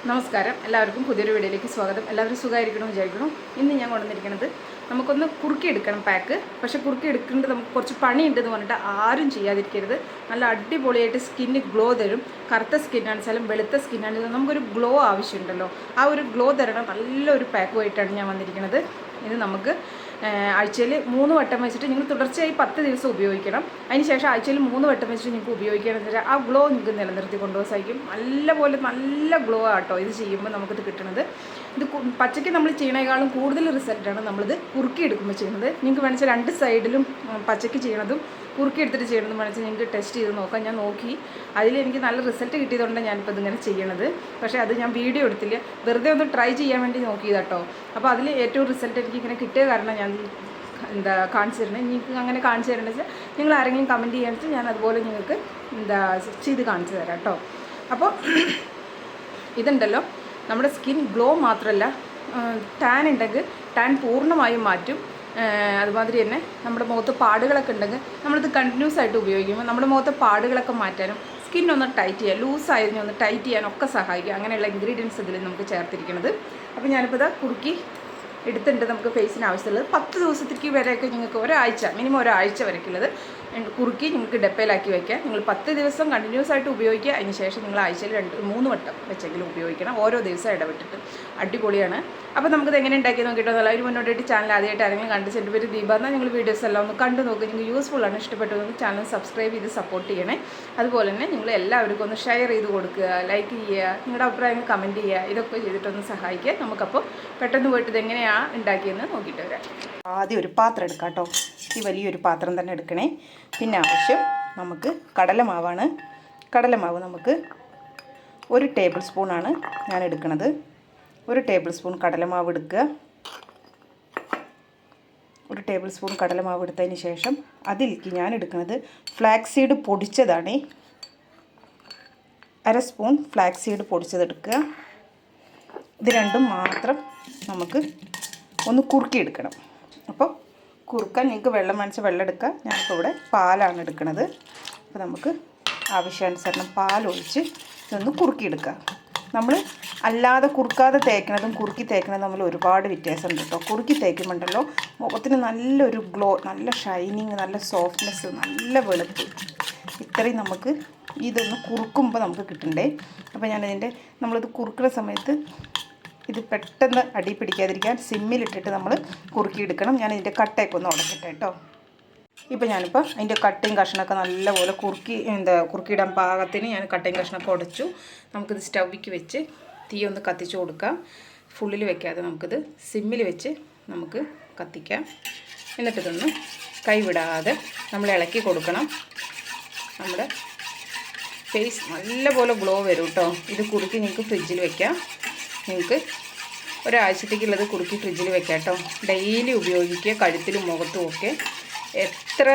നമസ്കാരം, എല്ലാവർക്കും പുതിയൊരു വീഡിയോയിലേക്ക് സ്വാഗതം. എല്ലാവരും സുഖമായിരിക്കണമെന്ന് വിചാരിക്കണം. ഇന്ന് ഞാൻ കൊണ്ടുവന്നിരിക്കുന്നത് നമുക്കൊന്ന് കുറുക്കിയെടുക്കണം പാക്ക്. പക്ഷേ കുറുക്കിയെടുക്കേണ്ടത് നമുക്ക് കുറച്ച് പണിയുണ്ടെന്ന് പറഞ്ഞിട്ട് ആരും ചെയ്യാതിരിക്കരുത്. നല്ല അടിപൊളിയായിട്ട് സ്കിന്ന് ഗ്ലോ തരും. കറുത്ത സ്കിന്നാണെച്ചാലും വെളുത്ത സ്കിന്നാണെങ്കിലും നമുക്കൊരു ഗ്ലോ ആവശ്യമുണ്ടല്ലോ. ആ ഒരു ഗ്ലോ തരണം നല്ലൊരു പാക്കുമായിട്ടാണ് ഞാൻ വന്നിരിക്കുന്നത്. ഇത് നമുക്ക് ആഴ്ചയിൽ 3 വട്ടം വെച്ചിട്ട് നിങ്ങൾ തുടർച്ചയായി 10 ദിവസം ഉപയോഗിക്കണം. അതിന് ശേഷം ആഴ്ചയിൽ 3 വട്ടം വെച്ചിട്ട് നിങ്ങൾക്ക് ഉപയോഗിക്കുകയാണെന്ന് വെച്ചാൽ ആ ഗ്ലോ നിങ്ങൾക്ക് നിലനിർത്തി കൊണ്ടുപോകാൻ സാധിക്കും. നല്ല ഗ്ലോ ആട്ടോ ഇത് ചെയ്യുമ്പോൾ നമുക്കിത് കിട്ടുന്നത്. ഇത് പച്ചയ്ക്ക് നമ്മൾ ചെയ്യണേക്കാളും കൂടുതൽ റിസൾട്ടാണ് നമ്മളിത് കുറുക്കിയെടുക്കുമ്പോൾ ചെയ്യുന്നത്. നിങ്ങൾക്ക് വേണമെങ്കിൽ 2 സൈഡിലും പച്ചയ്ക്ക് ചെയ്യണതും കുറുക്കിയെടുത്തിട്ട് ചെയ്യണതും വേണമെങ്കിൽ നിങ്ങൾക്ക് ടെസ്റ്റ് ചെയ്ത് നോക്കാം. ഞാൻ നോക്കി, അതിൽ എനിക്ക് നല്ല റിസൾട്ട് കിട്ടിയതുകൊണ്ടാണ് ഞാനിപ്പോൾ ഇതിങ്ങനെ ചെയ്യണത്. പക്ഷേ അത് ഞാൻ വീഡിയോ എടുത്തില്ല, വെറുതെ ഒന്ന് ട്രൈ ചെയ്യാൻ വേണ്ടി നോക്കിയതാട്ടോ. അപ്പോൾ അതിൽ ഏറ്റവും റിസൾട്ട് എനിക്ക് ഇങ്ങനെ കിട്ടിയ കാരണം ഞാൻ കാണിച്ചു തരണം. നിങ്ങൾക്ക് അങ്ങനെ കാണിച്ചു തരണമെന്ന് വെച്ചാൽ നിങ്ങൾ ആരെങ്കിലും കമൻറ്റ് ചെയ്യാൻ വെച്ചാൽ ഞാൻ അതുപോലെ നിങ്ങൾക്ക് ചെയ്ത് കാണിച്ചു തരാം കേട്ടോ. അപ്പോൾ ഇതുണ്ടല്ലോ, നമ്മുടെ സ്കിൻ ഗ്ലോ മാത്രമല്ല, ടാൻ ഉണ്ടെങ്കിൽ ടാൻ പൂർണ്ണമായും മാറ്റും. അതുമാതിരി തന്നെ നമ്മുടെ മുഖത്ത് പാടുകളൊക്കെ ഉണ്ടെങ്കിൽ നമ്മളിത് കണ്ടിന്യൂസ് ആയിട്ട് ഉപയോഗിക്കുമ്പോൾ നമ്മുടെ മുഖത്തെ പാടുകളൊക്കെ മാറ്റാനും സ്കിന്നൊന്ന് ടൈറ്റ് ചെയ്യാൻ, ലൂസായതിനെ ഒന്ന് ടൈറ്റ് ചെയ്യാനൊക്കെ സഹായിക്കും. അങ്ങനെയുള്ള ഇൻഗ്രീഡിയൻസ് ഇതിൽ നമുക്ക് ചേർത്തിരിക്കുന്നത്. അപ്പോൾ ഞാനിപ്പോൾ ഇത് കുറുക്കി എടുത്തിട്ടുണ്ട്. നമുക്ക് ഫേസിന് ആവശ്യമുള്ളത് 10 ദിവസത്തേക്ക് വരെയൊക്കെ നിങ്ങൾക്ക് മിനിമം ഒരാഴ്ച വരയ്ക്കുള്ളത് കുറുക്കി നിങ്ങൾക്ക് ഡപ്പയിലാക്കി വയ്ക്കുക. നിങ്ങൾ 10 ദിവസം കണ്ടിന്യൂസ് ആയിട്ട് ഉപയോഗിക്കുക. അതിന് ശേഷം നിങ്ങൾ ആഴ്ചയിൽ 2-3 വട്ടം വെച്ചെങ്കിലും ഉപയോഗിക്കണം, ഓരോ ദിവസം ഇടവിട്ടിട്ട്. അടിപൊളിയാണ്. അപ്പോൾ നമുക്കിത് എങ്ങനെ ഉണ്ടാക്കി നോക്കിയിട്ടോ. അതിന് മുന്നോട്ടായിട്ട് ചാനൽ ആദ്യമായിട്ട് ആരെങ്കിലും കണ്ടിട്ട് എൻ്റെ പേര് ദീപ എന്നാൽ നിങ്ങൾ വീഡിയോസ് എല്ലാം ഒന്ന് കണ്ടു നോക്കുക. നിങ്ങൾക്ക് യൂസ്ഫുൾ ആണ്, ഇഷ്ടപ്പെട്ടു ചാനൽ സബ്സ്ക്രൈബ് ചെയ്ത് സപ്പോർട്ട് ചെയ്യണേ. അതുപോലെ തന്നെ നിങ്ങൾ എല്ലാവർക്കും ഒന്ന് ഷെയർ ചെയ്ത് കൊടുക്കുക, ലൈക്ക് ചെയ്യുക, നിങ്ങളുടെ അഭിപ്രായങ്ങൾ കമൻറ്റ് ചെയ്യുക. ഇതൊക്കെ ചെയ്തിട്ടൊന്ന് സഹായിക്കുക. നമുക്കപ്പോൾ പെട്ടെന്ന് പോയിട്ട് ഇത് എങ്ങനെയാണ് ഉണ്ടാക്കിയെന്ന് നോക്കിയിട്ട് വരാം. ആദ്യം ഒരു പാത്രം എടുക്കാം കേട്ടോ. ഈ വലിയൊരു പാത്രം തന്നെ എടുക്കണേ. പിന്നെ ആവശ്യം നമുക്ക് കടലമാവാണ്. കടലമാവ് നമുക്ക് 1 ടേബിൾ സ്പൂണാണ് ഞാൻ എടുക്കുന്നത്. 1 ടേബിൾ സ്പൂൺ കടലമാവ് എടുക്കുക. 1 ടേബിൾ സ്പൂൺ കടലമാവ് എടുത്തതിന് ശേഷം അതിലേക്ക് ഞാൻ എടുക്കുന്നത് ഫ്ലാക്സ് സീഡ് പൊടിച്ചതാണ്. 1/2 സ്പൂൺ ഫ്ലാക്സ് സീഡ് പൊടിച്ചതെടുക്കുക. ഇത് രണ്ടും മാത്രം നമുക്ക് ഒന്ന് കുറുക്കിയെടുക്കണം. അപ്പോൾ കുറുക്കാൻ നിങ്ങൾക്ക് വെള്ളം വേണിച്ചാൽ വെള്ളം എടുക്കുക. ഞാനിപ്പോൾ ഇവിടെ പാലാണ് എടുക്കുന്നത്. അപ്പോൾ നമുക്ക് ആവശ്യാനുസരണം പാലൊഴിച്ച് ഇതൊന്ന് കുറുക്കിയെടുക്കുക. നമ്മൾ അല്ലാതെ കുറുക്കാതെ തേക്കണതും കുറുക്കി തേക്കണതും തമ്മിൽ ഒരുപാട് വ്യത്യാസമുണ്ട് കേട്ടോ. കുറുക്കി തേക്കുമ്പോണ്ടല്ലോ മുഖത്തിന് നല്ലൊരു ഗ്ലോ, നല്ല ഷൈനിങ്, നല്ല സോഫ്റ്റ്നെസ്, നല്ല വെളുപ്പ്, ഇത്രയും നമുക്ക് ഇതൊന്ന് കുറുക്കുമ്പോൾ നമുക്ക് കിട്ടണ്ടേ. അപ്പോൾ നമ്മളിത് കുറുക്കുന്ന സമയത്ത് ഇത് പെട്ടെന്ന് അടി പിടിക്കാതിരിക്കാൻ സിമ്മിലിട്ടിട്ട് നമ്മൾ കുറുക്കിയെടുക്കണം. ഞാനിതിൻ്റെ കട്ടയൊക്കെ ഒന്ന് ഉടക്കട്ടെ കേട്ടോ. ഇപ്പോൾ ഞാനിപ്പോൾ അതിൻ്റെ കട്ടയും കഷ്ണമൊക്കെ നല്ലപോലെ കുറുക്കിയിടാൻ പാകത്തിന് ഞാൻ കട്ടയും കഷ്ണമൊക്കെ ഉടച്ചു. നമുക്കിത് സ്റ്റൗവിക്ക് വെച്ച് തീ ഒന്ന് കത്തിച്ച് കൊടുക്കാം. ഫുള്ളിൽ വെക്കാതെ നമുക്കിത് സിമ്മിൽ വെച്ച് നമുക്ക് കത്തിക്കാം. എന്നിട്ടിതൊന്ന് കൈവിടാതെ നമ്മൾ ഇളക്കി കൊടുക്കണം. നമ്മുടെ ഫേസ് നല്ലപോലെ ഗ്ലോ വരും കേട്ടോ. ഇത് കുറുക്കി നിങ്ങൾക്ക് ഫ്രിഡ്ജിൽ വെക്കാം. നിങ്ങൾക്ക് ഒരാഴ്ചത്തേക്കുള്ളത് കുറുക്കി ഫ്രിഡ്ജിൽ വെക്കാം കേട്ടോ. ഡെയിലി ഉപയോഗിക്കുക, കഴുത്തിലും മുഖത്തും ഒക്കെ. എത്ര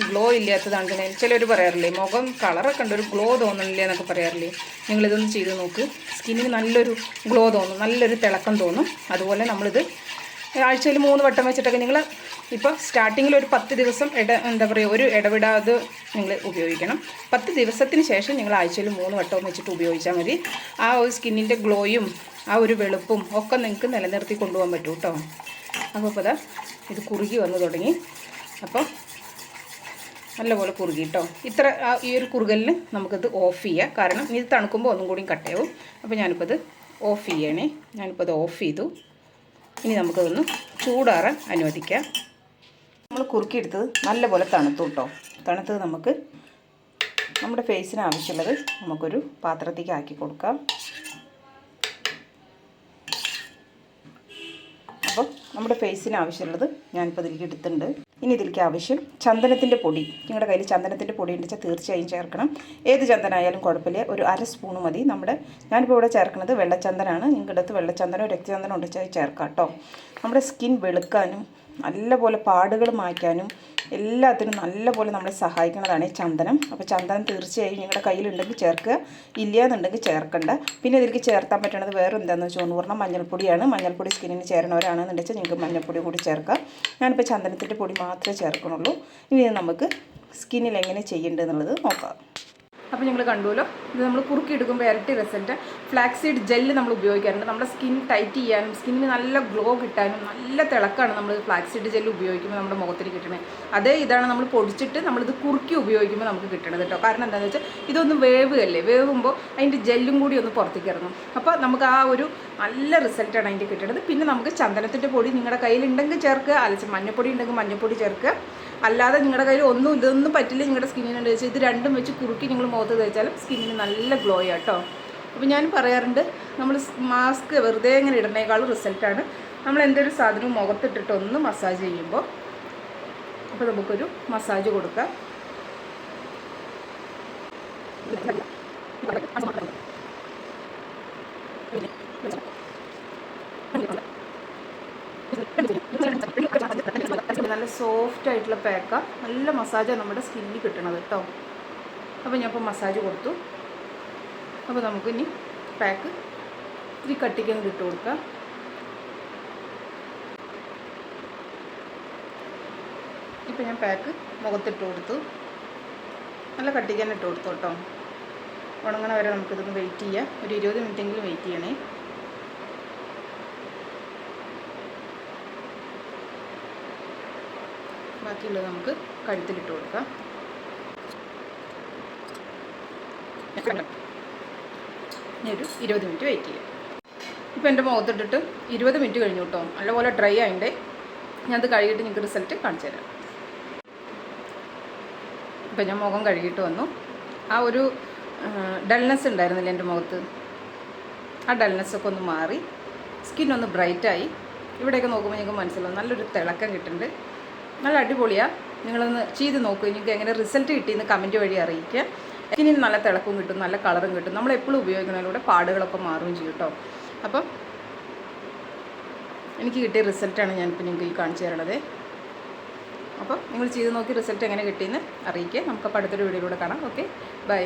ഗ്ലോ ഇല്ലാത്തതാണെന്ന് ചിലർ പറയാറില്ലേ, മുഖം കളറൊക്കെ ഉണ്ട്, ഒരു ഗ്ലോ തോന്നണില്ല എന്നൊക്കെ പറയാറില്ലേ. നിങ്ങളിതൊന്ന് ചെയ്ത് നോക്ക്. സ്കിന്നിന് നല്ലൊരു ഗ്ലോ തോന്നും, നല്ലൊരു തിളക്കം തോന്നും. അതുപോലെ നമ്മളിത് ആഴ്ചയിൽ 3 വട്ടം വെച്ചിട്ടൊക്കെ നിങ്ങൾ ഇപ്പോൾ സ്റ്റാർട്ടിങ്ങിൽ ഒരു 10 ദിവസം ഒരു ഇടവിടാതെ നിങ്ങൾ ഉപയോഗിക്കണം. 10 ദിവസത്തിന് ശേഷം നിങ്ങൾ ആഴ്ചയിൽ 3 വട്ടവും വെച്ചിട്ട് ഉപയോഗിച്ചാൽ മതി. ആ ഒരു സ്കിന്നിൻ്റെ ഗ്ലോയും ആ ഒരു വെളുപ്പും ഒക്കെ നിങ്ങൾക്ക് നിലനിർത്തി കൊണ്ടുപോകാൻ പറ്റും കേട്ടോ. അപ്പോൾ ഇപ്പോൾ ഇത് കുറുകി വന്നു തുടങ്ങി. അപ്പോൾ നല്ലപോലെ കുറുകി കേട്ടോ. ഈ ഒരു കുറുകലിന് നമുക്കിത് ഓഫ് ചെയ്യാം. കാരണം ഇത് തണുക്കുമ്പോൾ ഒന്നും കൂടി കട്ടയാവും. അപ്പോൾ ഞാനിപ്പോൾ ഇത് ഓഫ് ചെയ്യണേ. ഞാനിപ്പോൾ ഇത് ഓഫ് ചെയ്തു. ഇനി നമുക്കതൊന്ന് ചൂടാറാൻ അനുവദിക്കാം. നമ്മൾ കുറുക്കിയെടുത്തത് നല്ലപോലെ തണുത്തു കേട്ടോ. തണുത്തത് നമുക്ക് നമ്മുടെ ഫേസിന് ആവശ്യമുള്ളത് നമുക്കൊരു പാത്രത്തേക്ക് ആക്കി കൊടുക്കാം. അപ്പോൾ നമ്മുടെ ഫേസിന് ആവശ്യമുള്ളത് ഞാനിപ്പോൾ ഇതിലേക്ക് എടുത്തിട്ടുണ്ട്. ഇനി ഇതിലേക്ക് ആവശ്യം ചന്ദനത്തിൻ്റെ പൊടി. നിങ്ങളുടെ കയ്യിൽ ചന്ദനത്തിൻ്റെ പൊടി ഉണ്ടെച്ചാൽ തീർച്ചയായും ചേർക്കണം. ഏത് ചന്ദനമായാലും കുഴപ്പമില്ല. ഒരു 1/2 സ്പൂൺ മതി. ഞാനിപ്പോൾ ഇവിടെ ചേർക്കുന്നത് വെള്ളച്ചന്ദനമാണ്. നിങ്ങളുടെ അടുത്ത് വെള്ളച്ചന്ദനോ രക്തചന്ദനോ ഉണ്ടെച്ചാൽ ചേർക്കാം കേട്ടോ. നമ്മുടെ സ്കിൻ വെളുക്കാനും നല്ലപോലെ പാടുകൾ മായ്ക്കാനും എല്ലാത്തിനും നല്ലപോലെ നമ്മളെ സഹായിക്കുന്നതാണ് ഈ ചന്ദനം. അപ്പോൾ ചന്ദനം തീർച്ചയായും നിങ്ങളുടെ കയ്യിലുണ്ടെങ്കിൽ ചേർക്കുക, ഇല്ല എന്നുണ്ടെങ്കിൽ ചേർക്കണ്ട. പിന്നെ ഇതിലേക്ക് ചേർത്താൻ പറ്റുന്നത് വേറെ എന്താണെന്ന് വെച്ചാൽ പറഞ്ഞാൽ മഞ്ഞൾപ്പൊടിയാണ്. മഞ്ഞൾപ്പൊടി സ്കിന്നിന് ചേരണവരാണെന്നുണ്ടെങ്കിൽ നിങ്ങൾക്ക് മഞ്ഞൾപ്പൊടി കൂടി ചേർക്കാം. ഞാനിപ്പോൾ ചന്ദനത്തിൻ്റെ പൊടി മാത്രമേ ചേർക്കണുള്ളൂ. ഇനി നമുക്ക് സ്കിന്നിൽ എങ്ങനെ ചെയ്യേണ്ടതെന്നുള്ളത് നോക്കാം. അപ്പോൾ നിങ്ങൾ കണ്ടുവല്ലോ, ഇത് നമ്മൾ കുറുക്കി എടുക്കുമ്പോൾ ഇരട്ടി റിസൾട്ട്. ഫ്ലാക്സീഡ് ജെല്ല് നമ്മൾ ഉപയോഗിക്കാറുണ്ട്. നമ്മുടെ സ്കിൻ ടൈറ്റ് ചെയ്യാനും സ്കിന്നിന് നല്ല ഗ്ലോ കിട്ടാനും നല്ല തിളക്കമാണ് നമ്മൾ ഫ്ലാക്സീഡ് ജെല്ല് ഉപയോഗിക്കുമ്പോൾ നമ്മുടെ മുഖത്തിന് കിട്ടുന്നത്. അതേ ഇതാണ് നമ്മൾ പൊടിച്ചിട്ട് നമ്മളിത് കുറുക്കി ഉപയോഗിക്കുമ്പോൾ നമുക്ക് കിട്ടണത് കേട്ടോ. കാരണം എന്താണെന്ന് വെച്ചാൽ ഇതൊന്ന് വേവുകയല്ലേ, വേവുമ്പോൾ അതിൻ്റെ ജെല്ലും കൂടി ഒന്ന് പുറത്തേക്ക് ഇറങ്ങും. അപ്പോൾ നമുക്ക് ആ ഒരു നല്ല റിസൾട്ടാണ് അതിൻ്റെ കിട്ടുന്നത്. പിന്നെ നമുക്ക് ചന്ദനത്തിൻ്റെ പൊടി നിങ്ങളുടെ കയ്യിലുണ്ടെങ്കിൽ ചേർക്കുക, അല്ല മഞ്ഞപ്പൊടി ഉണ്ടെങ്കിൽ മഞ്ഞപ്പൊടി ചേർക്കുക. അല്ലാതെ നിങ്ങളുടെ കയ്യിൽ ഇതൊന്നും പറ്റില്ല, നിങ്ങളുടെ സ്കിന്നിനുണ്ട് വെച്ചാൽ ഇത് രണ്ടും വെച്ച് കുറുക്കി നിങ്ങൾ മുഖത്ത് തേച്ചാലും സ്കിന്നിന് നല്ല ഗ്ലോ കേട്ടോ. അപ്പോൾ ഞാൻ പറയാറുണ്ട്, നമ്മൾ മാസ്ക് വെറുതെ ഇങ്ങനെ ഇടുന്നേക്കാളും റിസൾട്ടാണ് നമ്മൾ എന്തൊരു സാധനവും മുഖത്തിട്ടിട്ട് ഒന്ന് മസാജ് ചെയ്യുമ്പോൾ. അപ്പോൾ നമുക്കൊരു മസാജ് കൊടുക്കാം. നല്ല സോഫ്റ്റ് ആയിട്ടുള്ള പാക്കാണ്, നല്ല മസാജാണ് നമ്മുടെ സ്കിന്നിൽ കിട്ടണത് കേട്ടോ. അപ്പോൾ ഞാൻ ഇപ്പോൾ മസാജ് കൊടുത്തു. അപ്പോൾ നമുക്കിനി പാക്ക് ഇത്തിരി കട്ടിക്കൊന്ന് ഇട്ട് കൊടുക്കാം. ഇപ്പോൾ ഞാൻ പാക്ക് മുഖത്തിട്ട് കൊടുത്തു, നല്ല കട്ടിക്കാൻ ഇട്ട് കൊടുത്തു കേട്ടോ. ഉണങ്ങണ വരെ നമുക്കിതൊന്ന് വെയിറ്റ് ചെയ്യാം, ഒരു 20 മിനിറ്റെങ്കിലും വെയിറ്റ് ചെയ്യണേ. ബാക്കിയുള്ളത് നമുക്ക് കഴുത്തിലിട്ട് കൊടുക്കാം. ഇനി ഒരു 20 മിനിറ്റ് വെയിറ്റ് ചെയ്യാം. ഇപ്പോൾ എൻ്റെ മുഖത്തിട്ടിട്ട് 20 മിനിറ്റ് കഴിഞ്ഞു കേട്ടോ. നല്ലപോലെ ഡ്രൈ ആയിണ്ടേ. ഞാനത് കഴുകിയിട്ട് നിങ്ങൾക്ക് റിസൾട്ട് കാണിച്ചു തരാം. ഇപ്പം ഞാൻ മുഖം കഴുകിയിട്ട് വന്നു. ആ ഒരു ഡൾനെസ് ഉണ്ടായിരുന്നില്ല എൻ്റെ മുഖത്ത്, ആ ഡൾനെസ്സൊക്കെ ഒന്ന് മാറി, സ്കിന്നൊന്ന് ബ്രൈറ്റായി. ഇവിടെയൊക്കെ നോക്കുമ്പോൾ നിങ്ങൾക്ക് മനസ്സിലാവും നല്ലൊരു തിളക്കം കിട്ടുന്നുണ്ട്. നല്ല അടിപൊളിയാണ്. നിങ്ങളൊന്ന് ചെയ്ത് നോക്കുക. നിങ്ങൾക്ക് എങ്ങനെ റിസൾട്ട് കിട്ടിയെന്ന് കമൻറ്റ് വഴി അറിയിക്കുക. സ്കിന്നിന് നല്ല തിളക്കവും കിട്ടും, നല്ല കളറും കിട്ടും. നമ്മൾ എപ്പോഴും ഉപയോഗിക്കുന്നതിലൂടെ പാടുകളൊക്കെ മാറുകയും ചെയ്യും കേട്ടോ. അപ്പം എനിക്ക് കിട്ടിയ റിസൾട്ടാണ് ഞാനിപ്പോൾ നിങ്ങൾക്ക് ഈ കാണിച്ചു തരണത്. അപ്പോൾ നിങ്ങൾ ചെയ്ത് നോക്കി റിസൾട്ട് എങ്ങനെ കിട്ടിയെന്ന് അറിയിക്കുക. നമുക്കപ്പോൾ അടുത്തൊരു വീഡിയോയിലൂടെ കാണാം. Okay, by.